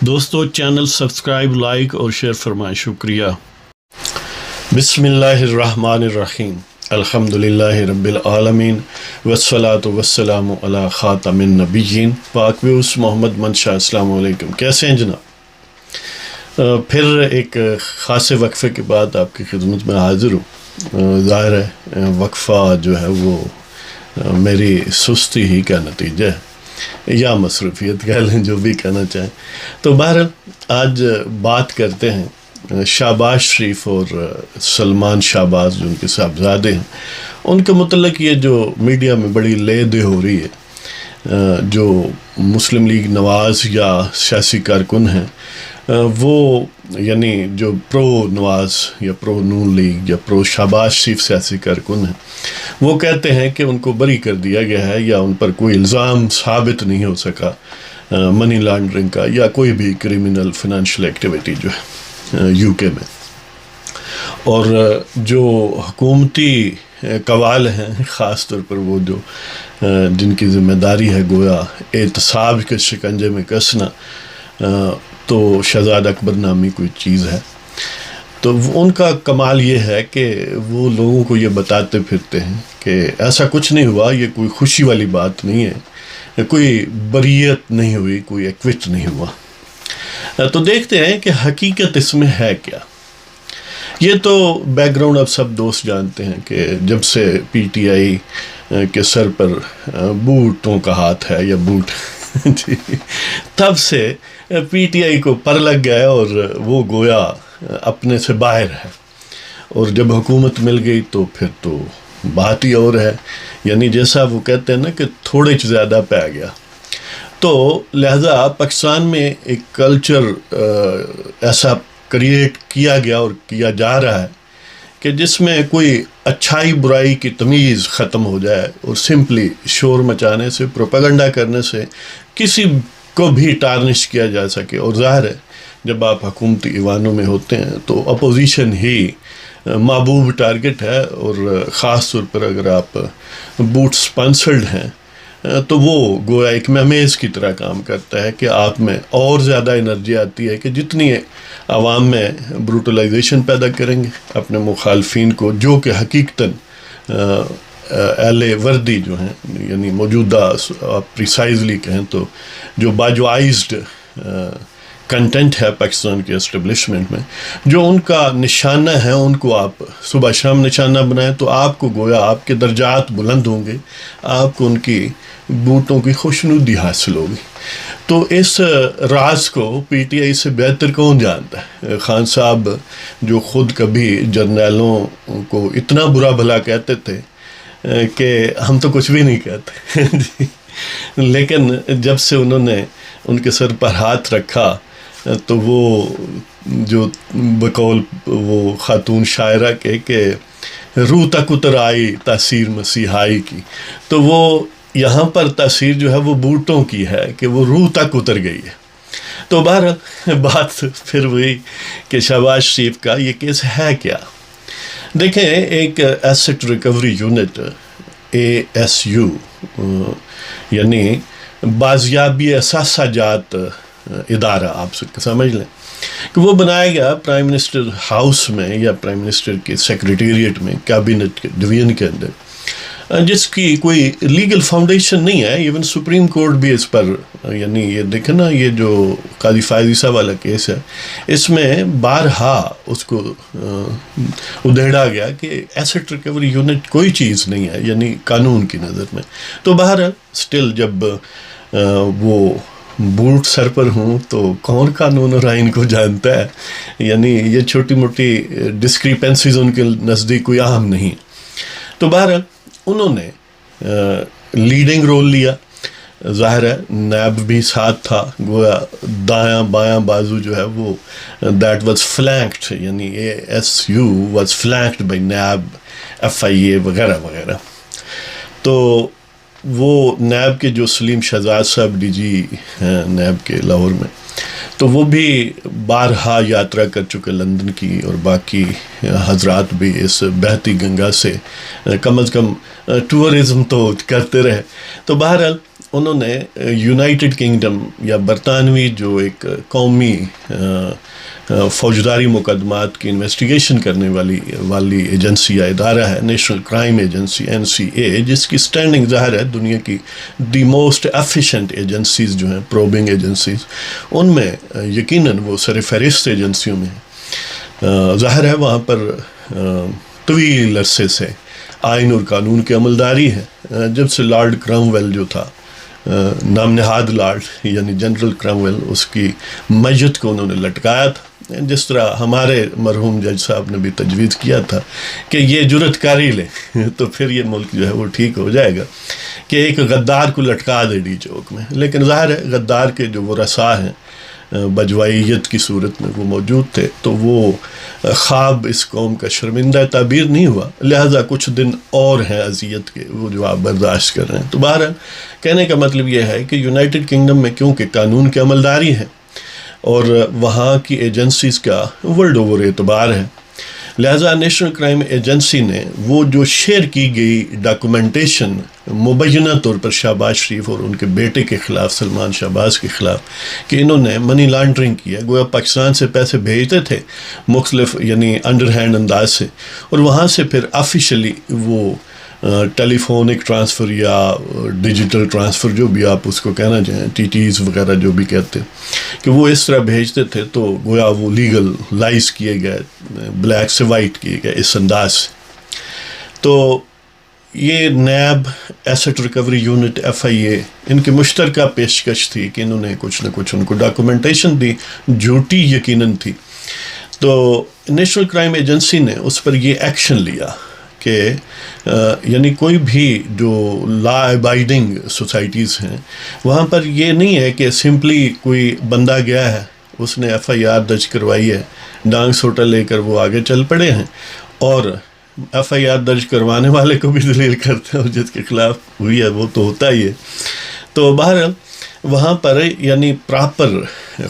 دوستو channel subscribe, like اور share فرمائیں، شکریہ۔ بسم اللہ الرحمن الرحیم، الحمدللہ رب العالمین والصلاة والسلام علی خاتم النبیین پاک ویوس محمد منشا۔ السلام علیکم، کیسے ہیں جناب؟ پھر ایک خاص وقفے کے بعد آپ کی خدمت میں حاضر ہوں۔ ظاہر ہے وقفہ جو ہے وہ میری سستی ہی کا نتیجہ ہے یا مصروفیت کہہ لیں، جو بھی کہنا چاہیں۔ تو بہرحال آج بات کرتے ہیں شہباز شریف اور سلمان شہباز، جو ان کے صاحبزادے ہیں، ان کے متعلق یہ جو میڈیا میں بڑی لے دے ہو رہی ہے۔ جو مسلم لیگ نواز یا سیاسی کارکن ہیں، وہ یعنی جو پرو نواز یا پرو نون لیگ یا پرو شہباز شریف سیاسی کارکن ہیں، وہ کہتے ہیں کہ ان کو بری کر دیا گیا ہے یا ان پر کوئی الزام ثابت نہیں ہو سکا منی لانڈرنگ کا یا کوئی بھی کریمنل فنانشل ایکٹیویٹی جو ہے یو کے میں۔ اور جو حکومتی قوال ہیں، خاص طور پر وہ جو جن کی ذمہ داری ہے گویا احتساب کے شکنجے میں کسنا، تو شہزاد اکبر نامی کوئی چیز ہے۔ تو ان کا کمال یہ ہے کہ وہ لوگوں کو یہ بتاتے پھرتے ہیں کہ ایسا کچھ نہیں ہوا، یہ کوئی خوشی والی بات نہیں ہے، کوئی بریت نہیں ہوئی، کوئی ایکوٹ نہیں ہوا۔ تو دیکھتے ہیں کہ حقیقت اس میں ہے کیا۔ یہ تو بیک گراؤنڈ اب سب دوست جانتے ہیں کہ جب سے پی ٹی آئی کے سر پر بوٹوں کا ہاتھ ہے یا بوٹ جی، تب سے پی ٹی آئی کو پر لگ گیا اور وہ گویا اپنے سے باہر ہے، اور جب حکومت مل گئی تو پھر تو بات ہی اور ہے، یعنی جیسا وہ کہتے ہیں نا کہ تھوڑے زیادہ پہ آ گیا۔ تو لہذا پاکستان میں ایک کلچر ایسا کریٹ کیا گیا اور کیا جا رہا ہے کہ جس میں کوئی اچھائی برائی کی تمیز ختم ہو جائے اور سمپلی شور مچانے سے، پروپیگنڈا کرنے سے کسی کو بھی ٹارنش کیا جا سکے۔ اور ظاہر ہے جب آپ حکومتی ایوانوں میں ہوتے ہیں تو اپوزیشن ہی محبوب ٹارگٹ ہے، اور خاص طور پر اگر آپ بوٹ سپانسرڈ ہیں تو وہ گویا ایک میمیز کی طرح کام کرتا ہے کہ آپ میں اور زیادہ انرجی آتی ہے کہ جتنی عوام میں بروٹلائزیشن پیدا کریں گے اپنے مخالفین کو، جو کہ حقیقتاً اہل وردی جو ہیں، یعنی موجودہ آپ پریسائزلی کہیں تو جو باجوائزڈ کنٹینٹ ہے پاکستان کے اسٹیبلشمنٹ میں، جو ان کا نشانہ ہے، ان کو آپ صبح شام نشانہ بنائیں تو آپ کو گویا آپ کے درجات بلند ہوں گے، آپ کو ان کی بوٹوں کی خوشنودی حاصل ہوگی۔ تو اس راز کو پی ٹی آئی سے بہتر کون جانتا ہے؟ خان صاحب جو خود کبھی جرنیلوں کو اتنا برا بھلا کہتے تھے کہ ہم تو کچھ بھی نہیں کہتے لیکن جب سے انہوں نے ان کے سر پر ہاتھ رکھا تو وہ جو بقول وہ خاتون شاعرہ کے کہ روح تک اتر آئی تاثیر مسیحائی کی، تو وہ یہاں پر تاثیر جو ہے وہ بوٹوں کی ہے کہ وہ روح تک اتر گئی ہے۔ تو بہرحال بات پھر وہی کہ شہباز شریف کا یہ کیس ہے کیا۔ دیکھیں، ایک ایسٹ ریکوری یونٹ ASU یعنی بازیابی اثاثہ جات ادارہ، آپ سمجھ لیں کہ وہ بنایا گیا پرائم منسٹر ہاؤس میں یا پرائم منسٹر کے سیکریٹریٹ میں، کابینٹ کے ڈویژن کے اندر، جس کی کوئی لیگل فاؤنڈیشن نہیں ہے۔ ایون سپریم کورٹ بھی اس پر، یعنی یہ دیکھیں نا، یہ جو قاضی فائز عیسیٰ والا کیس ہے، اس میں بارہا اس کو ادھیڑا گیا کہ ایسٹ ریکوری یونٹ کوئی چیز نہیں ہے، یعنی قانون کی نظر میں۔ تو بہرحال اسٹل جب وہ بوٹ سر پر ہوں تو کون قانون اور آئین کو جانتا ہے، یعنی یہ چھوٹی موٹی ڈسکریپنسیز ان کے نزدیک کوئی اہم نہیں۔ تو بہرحال انہوں نے لیڈنگ رول لیا، ظاہر ہے نیب بھی ساتھ تھا، گویا دایاں بایاں بازو جو ہے وہ دیٹ واز فلینکڈ، یعنی ASU was flanked by NAB, FIA وغیرہ وغیرہ۔ تو وہ نیب کے جو سلیم شہزاد صاحب DG ہیں نیب کے لاہور میں، تو وہ بھی بارہا یاترا کر چکے لندن کی، اور باقی حضرات بھی اس بہتی گنگا سے کم از کم ٹورزم تو کرتے رہے۔ تو بہرحال انہوں نے یونائٹڈ کنگڈم یا برطانوی جو ایک قومی فوجداری مقدمات کی انویسٹیگیشن کرنے والی ایجنسی یا ادارہ ہے، نیشنل کرائم ایجنسی NCA، جس کی سٹینڈنگ ظاہر ہے دنیا کی دی موسٹ ایفیشینٹ ایجنسیز جو ہیں، پروبنگ ایجنسیز، ان میں یقیناً وہ سر فہرست ایجنسیوں میں ہیں۔ ظاہر ہے وہاں پر طویل عرصے سے آئین اور قانون کی عملداری ہے، جب سے لارڈ کرامویل جو تھا، نام نہاد لارڈ یعنی جنرل کرامویل، اس کی میت کو انہوں نے لٹکایا تھا، جس طرح ہمارے مرحوم جج صاحب نے بھی تجویز کیا تھا کہ یہ جرت کاری لے تو پھر یہ ملک جو ہے وہ ٹھیک ہو جائے گا، کہ ایک غدار کو لٹکا دے ڈی چوک میں۔ لیکن ظاہر ہے غدار کے جو ورثاء ہیں بجوائیت کی صورت میں وہ موجود تھے، تو وہ خواب اس قوم کا شرمندہ تعبیر نہیں ہوا، لہٰذا کچھ دن اور ہیں اذیت کے، وہ جو آپ برداشت کر رہے ہیں۔ تو بہرحال کہنے کا مطلب یہ ہے کہ یونائٹڈ کنگڈم میں کیونکہ قانون کی عملداری ہے اور وہاں کی ایجنسیز کا ورلڈ اوور اعتبار ہے، لہٰذا نیشنل کرائم ایجنسی نے وہ جو شیئر کی گئی ڈاکومنٹیشن مبینہ طور پر شہباز شریف اور ان کے بیٹے کے خلاف، سلمان شہباز کے خلاف، کہ انہوں نے منی لانڈرنگ کیا، گویا پاکستان سے پیسے بھیجتے تھے مختلف یعنی انڈر ہینڈ انداز سے، اور وہاں سے پھر آفیشلی وہ ٹیلی فونک ٹرانسفر یا ڈیجیٹل ٹرانسفر جو بھی آپ اس کو کہنا چاہیں، TTs وغیرہ جو بھی کہتے ہیں، کہ وہ اس طرح بھیجتے تھے، تو گویا وہ لیگل لائز کیے گئے، بلیک سے وائٹ کیے گئے اس انداز سے۔ تو یہ NAB, asset recovery unit, FIA، ان کی مشترکہ پیشکش تھی کہ انہوں نے کچھ نہ کچھ ان کو ڈاکومنٹیشن دی، جھوٹی یقیناً تھی۔ تو نیشنل کرائم ایجنسی نے اس پر یہ ایکشن لیا کہ یعنی کوئی بھی جو لا ابائڈنگ سوسائٹیز ہیں وہاں پر یہ نہیں ہے کہ سمپلی کوئی بندہ گیا ہے، اس نے FIR درج کروائی ہے، ڈانگ سوٹا لے کر وہ آگے چل پڑے ہیں، اور FIR درج کروانے والے کو بھی دلیل کرتے ہیں، جس کے خلاف ہوئی ہے وہ تو ہوتا ہی ہے۔ تو بہرحال وہاں پر یعنی پراپر،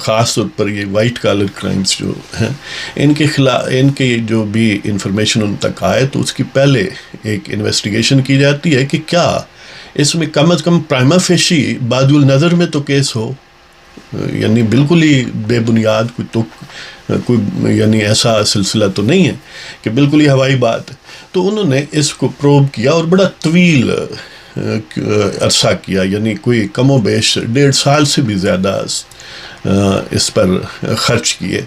خاص طور پر یہ وائٹ کالر کرائمز جو ہیں، ان کے خلاف، ان کی جو بھی انفارمیشن ان تک آئے تو اس کی پہلے ایک انویسٹیگیشن کی جاتی ہے کہ کیا اس میں کم از کم پرائما فیشی باد النظر میں تو کیس ہو، یعنی بالکل ہی بے بنیاد کوئی یعنی ایسا سلسلہ تو نہیں ہے کہ بالکل ہی ہوائی بات ہے۔ تو انہوں نے اس کو پروب کیا اور بڑا طویل عرصہ کیا، یعنی کوئی کم و بیش 1.5 سال سے بھی زیادہ اس پر خرچ کیے،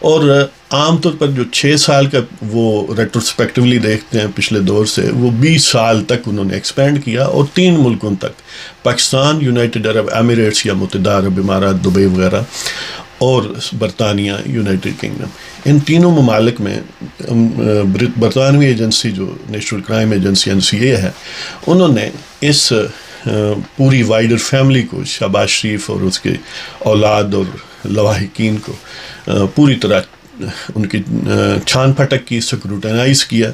اور عام طور پر جو 6 سال کا وہ ریٹروسپیکٹیولی دیکھتے ہیں پچھلے دور سے، وہ 20 سال تک انہوں نے ایکسپینڈ کیا، اور 3 ملکوں تک، پاکستان، یونائٹڈ عرب ایمریٹس یا متحدہ عرب امارات، دبئی وغیرہ، اور برطانیہ، یونائٹڈ کنگڈم، ان تینوں ممالک میں برطانوی ایجنسی جو نیشنل کرائم ایجنسی NCA ہے، انہوں نے اس پوری وائڈر فیملی کو، شہباز شریف اور اس کے اولاد اور لواحقین کو پوری طرح ان کی چھان پھٹک کی، سکروٹنائز کیا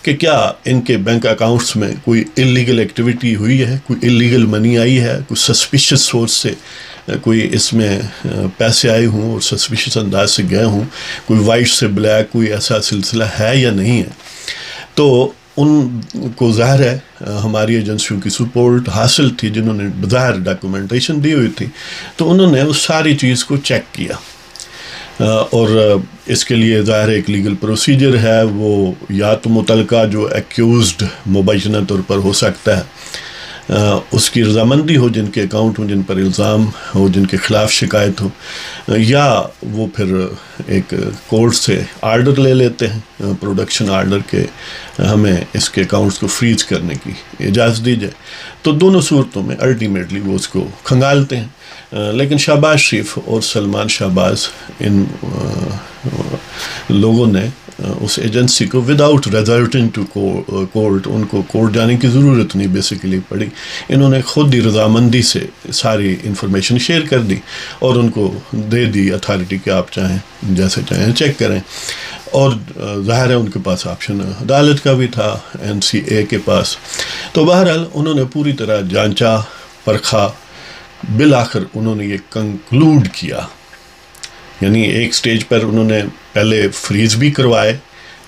کہ کیا ان کے بینک اکاؤنٹس میں کوئی اللیگل ایکٹیویٹی ہوئی ہے، کوئی اللیگل منی آئی ہے، کوئی سسپیشس سورس سے کوئی اس میں پیسے آئے ہوں اور سسپیشس انداز سے گئے ہوں، کوئی وائٹ سے بلیک، کوئی ایسا سلسلہ ہے یا نہیں ہے۔ تو ان کو ظاہر ہے ہماری ایجنسیوں کی سپورٹ حاصل تھی، جنہوں نے بظاہر ڈاکومنٹیشن دی ہوئی تھی، تو انہوں نے اس ساری چیز کو چیک کیا، اور اس کے لیے ظاہر ایک لیگل پروسیجر ہے، وہ یا تو متعلقہ جو ایکیوزڈ مبینہ طور پر ہو سکتا ہے، اس کی رضامندی ہو، جن کے اکاؤنٹ ہوں، جن پر الزام ہو، جن کے خلاف شکایت ہو، یا وہ پھر ایک کورٹ سے آرڈر لے لیتے ہیں، پروڈکشن آرڈر کے ہمیں اس کے اکاؤنٹس کو فریز کرنے کی اجازت دی جائے۔ تو دونوں صورتوں میں الٹیمیٹلی وہ اس کو کھنگالتے ہیں۔ لیکن شہباز شریف اور سلمان شہباز، ان لوگوں نے اس ایجنسی کو وداؤٹ ریزلٹنگ ٹو کورٹ، ان کو کورٹ جانے کی ضرورت نہیں بیسیکلی پڑی، انہوں نے خود ہی رضامندی سے ساری انفارمیشن شیئر کر دی اور ان کو دے دی اتھارٹی کہ آپ چاہیں جیسے چاہیں چیک کریں، اور ظاہر ہے ان کے پاس آپشن عدالت کا بھی تھا، NCA کے پاس۔ تو بہرحال انہوں نے پوری طرح جانچا، پرکھا، بالآخر انہوں نے یہ کنکلوڈ کیا، یعنی ایک سٹیج پر انہوں نے پہلے فریز بھی کروائے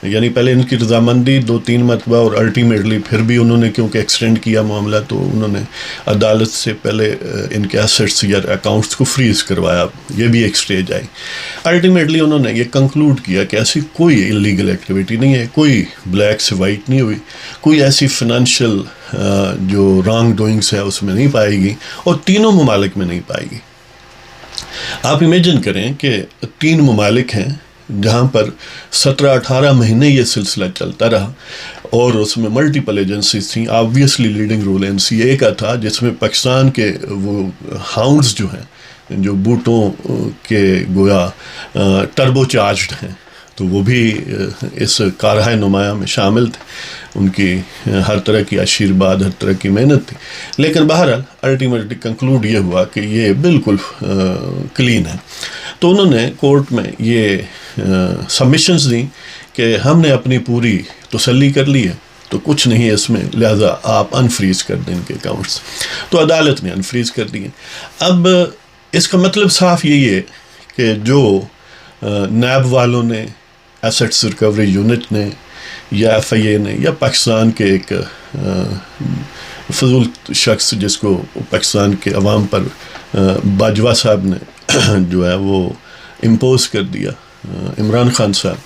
یعنی پہلے ان کی رضامندی 2-3 مرتبہ اور الٹیمیٹلی پھر بھی انہوں نے کیونکہ ایکسٹینڈ کیا معاملہ تو انہوں نے عدالت سے پہلے ان کے ایسٹس یا اکاؤنٹس کو فریز کروایا. یہ بھی ایک سٹیج آئی. الٹیمیٹلی انہوں نے یہ کنکلوڈ کیا کہ ایسی کوئی انلیگل ایکٹیویٹی نہیں ہے, کوئی بلیک سے وائٹ نہیں ہوئی, کوئی ایسی فنانشیل جو رانگ ڈوئنگس ہے اس میں نہیں پائے گی, اور تینوں ممالک میں نہیں پائے گی. آپ امیجن کریں کہ 3 ممالک ہیں جہاں پر 17-18 مہینے یہ سلسلہ چلتا رہا, اور اس میں ملٹیپل ایجنسیز تھیں. آبویسلی لیڈنگ رول NCA کا تھا, جس میں پاکستان کے وہ ہاؤنڈز جو ہیں, جو بوٹوں کے گویا ٹربو چارجڈ ہیں, تو وہ بھی اس کارہائے نمایاں میں شامل تھے. ان کی ہر طرح کی آشیرواد, ہر طرح کی محنت تھی. لیکن بہرحال الٹیمیٹلی کنکلوڈ یہ ہوا کہ یہ بالکل کلین ہے. تو انہوں نے کورٹ میں یہ سبمیشنز دیں کہ ہم نے اپنی پوری تسلی کر لی ہے, تو کچھ نہیں ہے اس میں, لہذا آپ انفریز کر دیں ان کے اکاؤنٹس. تو عدالت نے انفریز کر دیے. اب اس کا مطلب صاف یہی ہے کہ جو نیب والوں نے, ایسٹس ریکوری یونٹ نے, یا FIA نے, یا پاکستان کے ایک فضول شخص جس کو پاکستان کے عوام پر باجوہ صاحب نے جو ہے وہ امپوز کر دیا, عمران خان صاحب,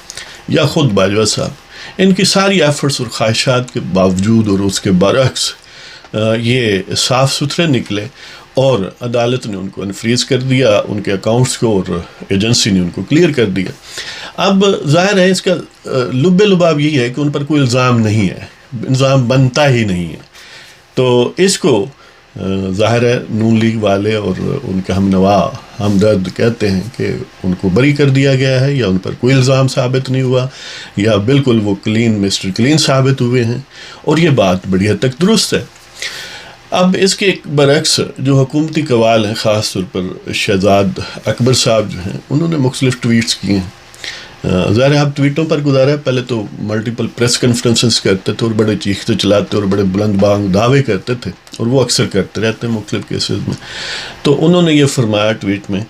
یا خود باجوہ صاحب, ان کی ساری ایفرٹس اور خواہشات کے باوجود اور اس کے برعکس یہ صاف ستھرے نکلے, اور عدالت نے ان کو انفریز کر دیا, ان کے اکاؤنٹس کو, اور ایجنسی نے ان کو کلیئر کر دیا. اب ظاہر ہے اس کا لب لباب یہی ہے کہ ان پر کوئی الزام نہیں ہے, الزام بنتا ہی نہیں ہے. تو اس کو ظاہر ہے نون لیگ والے اور ان کے ہمنوا ہمدرد کہتے ہیں کہ ان کو بری کر دیا گیا ہے, یا ان پر کوئی الزام ثابت نہیں ہوا, یا بالکل وہ کلین مسٹر کلین ثابت ہوئے ہیں, اور یہ بات بڑی حد تک درست ہے. اب اس کے ایک برعکس جو حکومتی قوال ہیں, خاص طور پر شہزاد اکبر صاحب جو ہیں, انہوں نے مختلف ٹویٹس کیے ہیں. ظاہر ہے آپ ٹویٹوں پر گزارا ہے, پہلے تو ملٹیپل پریس کانفرنسز کرتے تھے اور بڑے چیختے چلاتے اور بڑے بلند بانگ دعوے کرتے تھے, اور وہ اکثر کرتے رہتے ہیں مختلف کیسز میں. تو انہوں نے یہ فرمایا ٹویٹ میں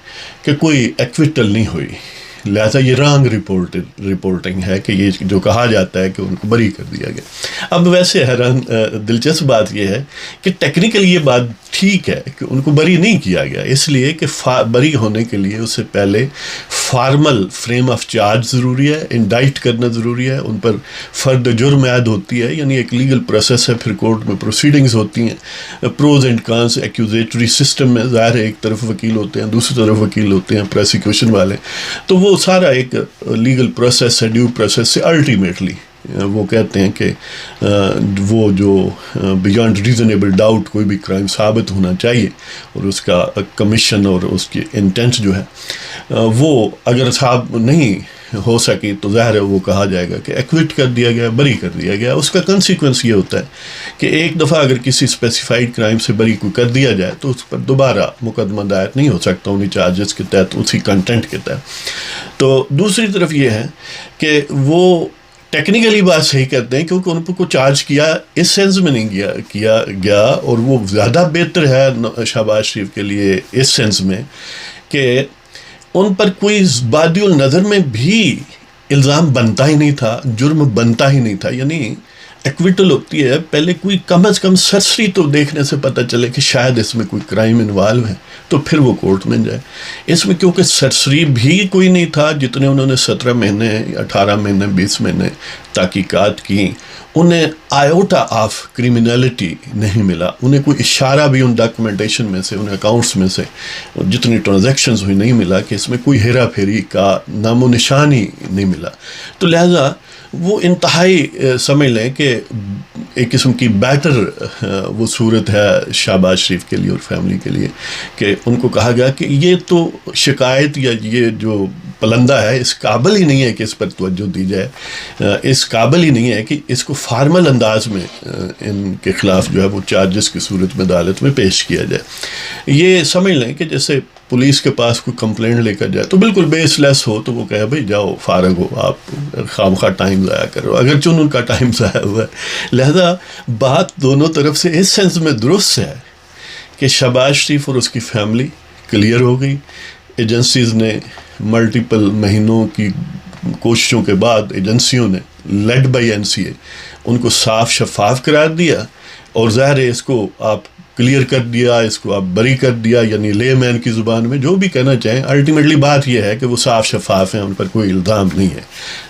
کہ کوئی ایکویٹل نہیں ہوئی, لہذا یہ رانگ رپورٹنگ ہے کہ یہ جو کہا جاتا ہے کہ ان کو بری کر دیا گیا. اب ویسے حیران دلچسپ بات یہ ہے کہ ٹیکنیکلی یہ بات ٹھیک ہے کہ ان کو بری نہیں کیا گیا, اس لیے کہ بری ہونے کے لیے اس سے پہلے فارمل فریم آف چارج ضروری ہے, انڈائٹ کرنا ضروری ہے, ان پر فرد جرم عائد ہوتی ہے, یعنی ایک لیگل پروسیس ہے, پھر کورٹ میں پروسیڈنگز ہوتی ہیں, پروز اینڈ کانس ایکیوزیٹری سسٹم میں. ظاہر ہے ایک طرف وکیل ہوتے ہیں, دوسری طرف وکیل ہوتے ہیں پروسیکیوشن والے, تو وہ سارا ایک لیگل پروسیس ہے, ڈیو پروسیس سے الٹیمیٹلی وہ کہتے ہیں کہ وہ جو بیانڈ ریزنیبل ڈاؤٹ کوئی بھی کرائم ثابت ہونا چاہیے, اور اس کا کمیشن اور اس کی انٹینٹ جو ہے وہ اگر صاحب نہیں ہو سکی تو ظاہر ہے وہ کہا جائے گا کہ ایکویٹ کر دیا گیا, بری کر دیا گیا. اس کا کنسیکوینس یہ ہوتا ہے کہ ایک دفعہ اگر کسی اسپیسیفائڈ کرائم سے بری کو کر دیا جائے تو اس پر دوبارہ مقدمہ دائر نہیں ہو سکتا انہیں چارجز کے تحت, اسی کنٹینٹ کے تحت. تو دوسری طرف یہ ہے کہ وہ ٹیکنیکلی بات صحیح کرتے ہیں کیونکہ ان کو چارج کیا اس سینس میں نہیں کیا گیا, اور وہ زیادہ بہتر ہے شہباز شریف کے لیے اس سینس میں کہ ان پر کوئی بادی النظر میں بھی الزام بنتا ہی نہیں تھا, جرم بنتا ہی نہیں تھا. یعنی ایکویٹل ہوتی ہے پہلے کوئی کم از کم سرسری تو دیکھنے سے پتہ چلے کہ شاید اس میں کوئی کرائم انوالو ہے, تو پھر وہ کورٹ میں جائے. اس میں کیونکہ سرسری بھی کوئی نہیں تھا, جتنے انہوں نے 17 مہینے 18 مہینے 20 مہینے تحقیقات کی, انہیں آئیوٹا آف کریمنلٹی نہیں ملا, انہیں کوئی اشارہ بھی ان ڈاکومنٹیشن میں سے, ان اکاؤنٹس میں سے جتنی ٹرانزیکشنز ہوئی نہیں ملا کہ اس میں کوئی ہیرا پھیری کا نام و نشان ہی نہیں ملا. تو لہذا وہ انتہائی سمجھ لیں کہ ایک قسم کی بیٹر وہ صورت ہے شہباز شریف کے لیے اور فیملی کے لیے کہ ان کو کہا گیا کہ یہ تو شکایت یا یہ جو پلندہ ہے اس قابل ہی نہیں ہے کہ اس پر توجہ دی جائے, اس قابل ہی نہیں ہے کہ اس کو فارمل انداز میں ان کے خلاف جو ہے وہ چارجز کی صورت میں عدالت میں پیش کیا جائے. یہ سمجھ لیں کہ جیسے پولیس کے پاس کوئی کمپلینٹ لے کر جائے تو بالکل بیس لیس ہو تو وہ کہے بھائی جاؤ فارغ ہو, آپ خام خواہ ٹائم ضائع کرو, اگر چون ان کا ٹائم ضائع ہوا ہے. لہذا بات دونوں طرف سے اس سینس میں درست ہے کہ شہباز شریف اور اس کی فیملی کلیئر ہو گئی. ایجنسیز نے ملٹیپل مہینوں کی کوششوں کے بعد ایجنسیوں نے لیڈ بائی NCA ان کو صاف شفاف قرار دیا، اور ظاہر ہے اس کو آپ کلیئر کر دیا، اس کو آپ بری کر دیا، یعنی لے مین کی زبان میں جو بھی کہنا چاہیں، الٹیمیٹلی بات یہ ہے کہ وہ صاف شفاف ہیں، ان پر کوئی الزام نہیں ہے،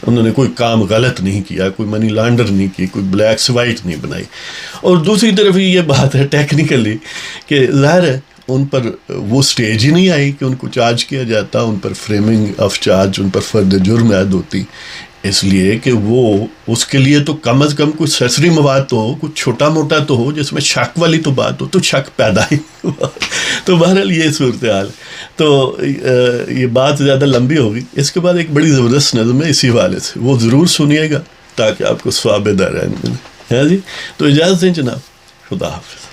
انہوں نے کوئی کام غلط نہیں کیا، کوئی منی لانڈر نہیں کی، کوئی بلیک وائٹ نہیں بنائی۔ اور دوسری طرف یہ بات ہے ٹیکنیکلی کہ ظاہر ہے ان پر وہ سٹیج ہی نہیں آئی کہ ان کو چارج کیا جاتا، ان پر فریمنگ آف چارج، ان پر فرد جرم عائد ہوتی، اس لیے کہ وہ اس کے لیے تو کم از کم کچھ سرسری مواد تو ہو، کچھ چھوٹا موٹا تو ہو جس میں شک والی تو بات ہو، تو شک پیدا ہی ہوا۔ تو بہرحال یہ صورتحال ہے۔ تو یہ بات زیادہ لمبی ہوگی، اس کے بعد ایک بڑی زبردست نظم ہے اسی حوالے سے، وہ ضرور سنیے گا تاکہ آپ کو ثواب دارین ملے۔ ہے جی، تو اجازت دیں جناب، خدا حافظ۔